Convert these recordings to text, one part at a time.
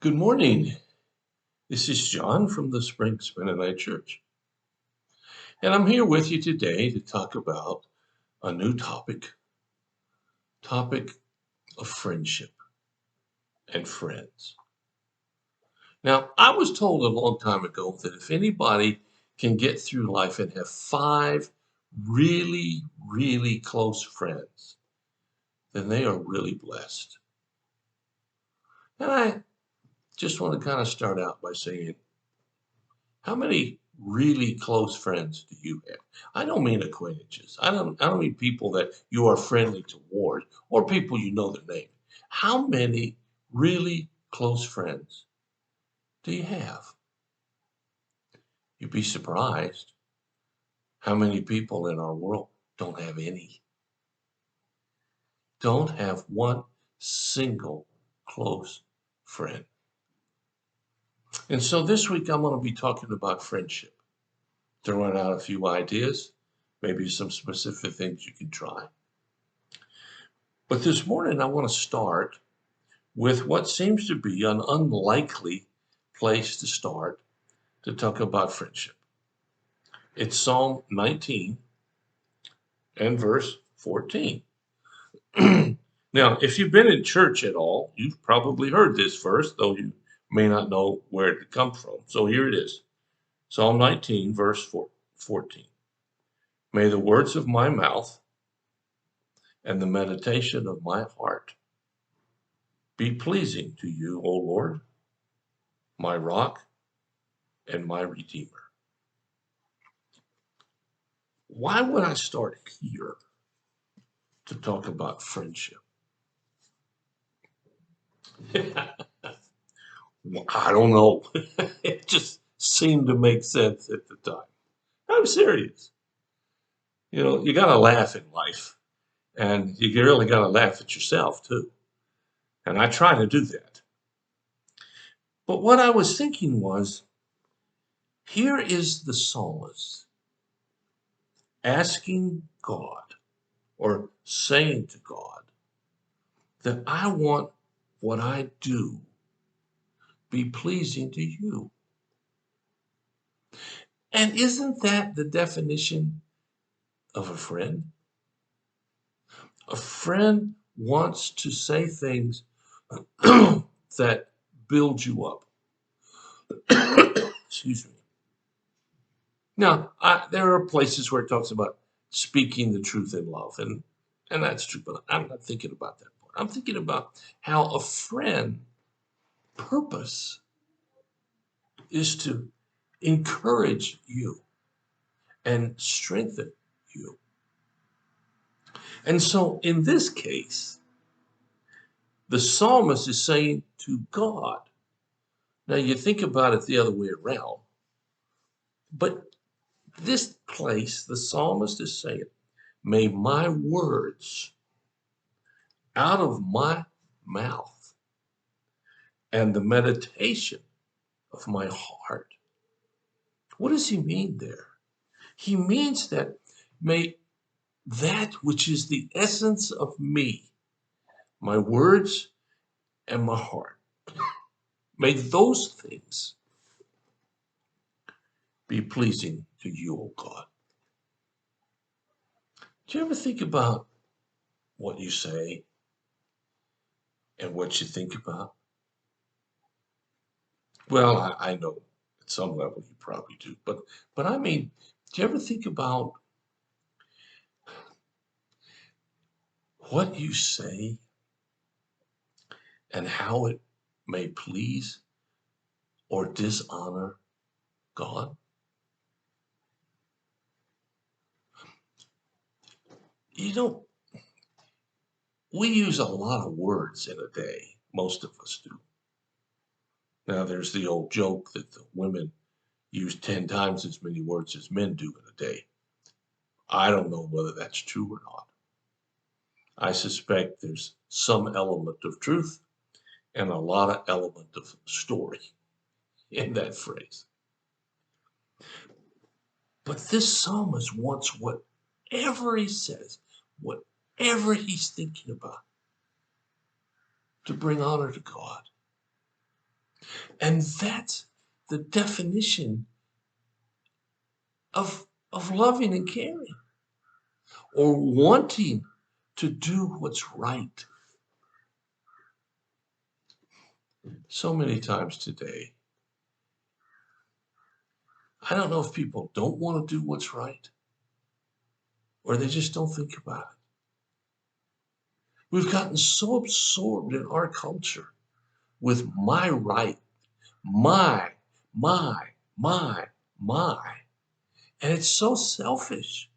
Good morning. This is John from the Springs Mennonite Church. And I'm here with you today to talk about a new topic of friendship and friends. Now, I was told a long time ago that if anybody can get through life and have five really, really close friends, then they are really blessed. And I just want to kind of start out by saying, how many really close friends do you have? I don't mean acquaintances. I don't mean people that you are friendly toward or people you know their name. How many really close friends do you have? You'd be surprised how many people in our world don't have any. Don't have one single close friend. And so this week I'm going to be talking about friendship, throwing out a few ideas, maybe some specific things you can try. But this morning, I want to start with what seems to be an unlikely place to start to talk about friendship. It's Psalm 19 and verse 14. Now, if you've been in church at all, you've probably heard this verse, though you may not know where it comes from. So here it is Psalm 19, verse 14. May the words of my mouth and the meditation of my heart be pleasing to you, O Lord, my rock and my redeemer. Why would I start here to talk about friendship? I don't know. It just seemed to make sense at the time. I'm serious. You know, you got to laugh in life, and you really got to laugh at yourself too. And I try to do that. But what I was thinking was, here is the psalmist asking God or saying to God that I want what I do be pleasing to you. And isn't that the definition of a friend? A friend wants to say things that build you up. Excuse me. Now, there are places where it talks about speaking the truth in love, and that's true, but I'm not thinking about that part. I'm thinking about how a friend purpose is to encourage you and strengthen you. And so in this case, the psalmist is saying to God, now you think about it the other way around, but this place, the psalmist is saying, may my words out of my mouth and the meditation of my heart. What does he mean there? He means that may that which is the essence of me, my words and my heart, may those things be pleasing to you, O God. Do you ever think about what you say and what you think about? Well, I know at some level you probably do, but I mean, do you ever think about what you say and how it may please or dishonor God? You know, we use a lot of words in a day. Most of us do. Now, there's the old joke that the women use 10 times as many words as men do in a day. I don't know whether that's true or not. I suspect there's some element of truth and a lot of element of story in that phrase. But this psalmist wants whatever he says, whatever he's thinking about, to bring honor to God. And that's the definition of, of loving and caring, or wanting to do what's right. So many times today, I don't know if people don't want to do what's right or they just don't think about it. We've gotten so absorbed in our culture with my right, my, my, my, my. And it's so selfish.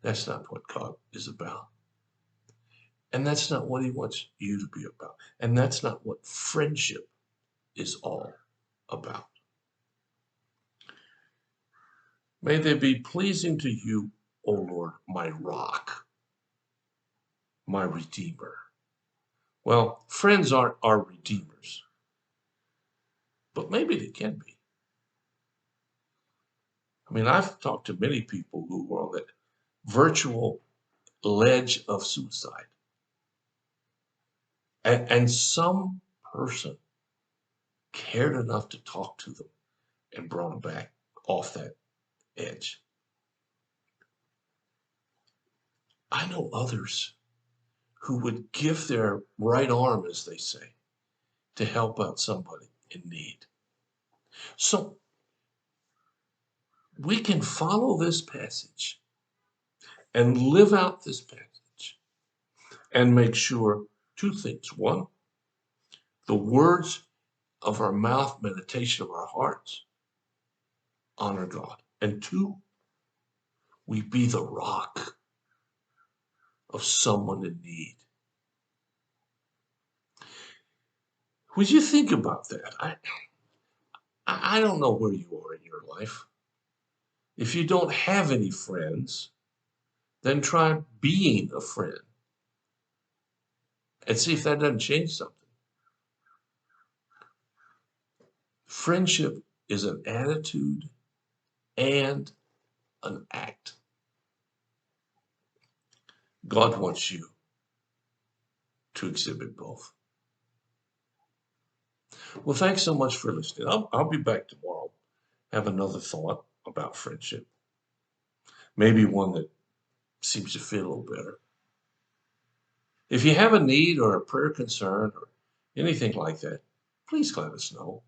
That's not what God is about. And that's not what he wants you to be about. And that's not what friendship is all about. May they be pleasing to you, O Lord, my rock, my redeemer. Well, friends aren't our redeemers, but maybe they can be. I mean, I've talked to many people who were on that virtual ledge of suicide. And some person cared enough to talk to them and brought them back off that edge. I know others who would give their right arm, as they say, to help out somebody in need. So we can follow this passage and live out this passage and make sure two things. One, the words of our mouth, meditation of our hearts, honor God. And two, we be the rock of someone in need. Would you think about that? I don't know where you are in your life. If you don't have any friends, then try being a friend and see if that doesn't change something. Friendship is an attitude and an act. God wants you to exhibit both. Well, thanks so much for listening. I'll be back tomorrow. Have another thought about friendship. Maybe one that seems to fit a little better. If you have a need or a prayer concern or anything like that, please let us know.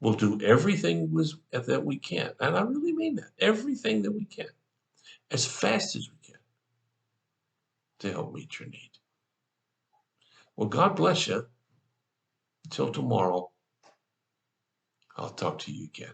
We'll do everything that we can. And I really mean that. Everything that we can, as fast as we can, to help meet your need. Well, God bless you. Until tomorrow, I'll talk to you again.